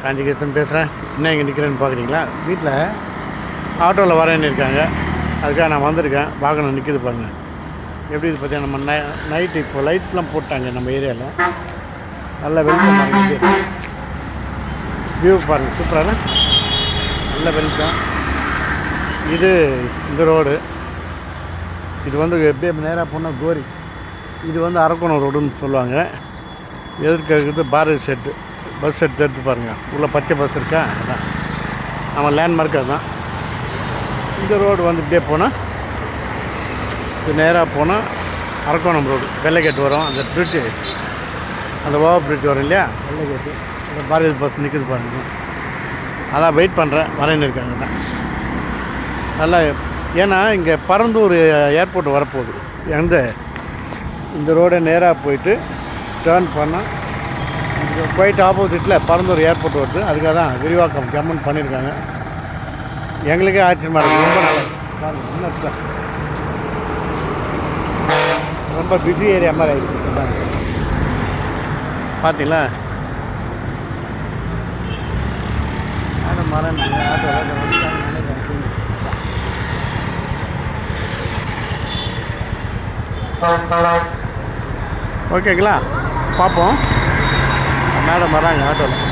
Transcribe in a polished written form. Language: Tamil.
காஞ்சிகேசன் பேசுகிறேன். என்ன இங்கே நிற்கிறேன்னு பார்க்குறீங்களா? வீட்டில் ஆட்டோவில் வரேன்னு இருக்காங்க. அதுக்காக நான் வந்திருக்கேன். வாகனம் நிற்கிது பாருங்கள். எப்படி இது பார்த்தீங்கன்னா நம்ம நைட்டு இப்போ லைட்லாம் போட்டாங்க நம்ம ஏரியாவில். நல்ல வெளிச்சம் பாருங்கள். வியூ பாருங்கள், சூப்பரான நல்ல வெளிச்சம். இது இந்த ரோடு. இது வந்து எப்படியே நேராக போனால் கோரி. இது வந்து அரக்கோணம் ரோடுன்னு சொல்லுவாங்க. எதிர்க்க இருக்கிறது பாரதி செட்டு பஸ் செட் எடுத்து பாருங்கள். உள்ள பச்சை பஸ் இருக்கா, அதான் நம்ம லேண்ட்மார்க். அதுதான் இந்த ரோடு வந்து இப்படியே போனால் இது நேராக போனால் அரக்கோணம் ரோடு. வெள்ளைக்கேட்டு வரும். அந்த பிரிட்ஜு, அந்த ஓவர் பிரிட்ஜ் வரும் இல்லையா, வெள்ளைக்கேட்டு. அந்த பாரதி பஸ் நிற்கிது பாருங்கள். அதான் வெயிட் பண்ணுறேன், வரேன்னு இருக்காங்க தான் நல்லா. ஏன்னா இங்கே பரந்தூர் ஏர்போர்ட் வரப்போகுது. இந்த ரோடை நேராக போயிட்டு டேர்ன் பண்ணால் இங்கே போயிட்டு ஆப்போசிட்டில் பரந்தூர் ஏர்போர்ட் வருது. அதுக்காக தான் விரிவாக்கம் கவர்மெண்ட் பண்ணியிருக்காங்க. எங்களுக்கே ஆச்சரியமாக இருக்குது. ரொம்ப நல்லா ரொம்ப பிஸி ஏரியா மாதிரி ஆகிடுச்சு. பார்த்தீங்களா? மரம் ஓகேங்களா? பார்ப்போம். மேடம் வராங்க ஆட்டோவில்.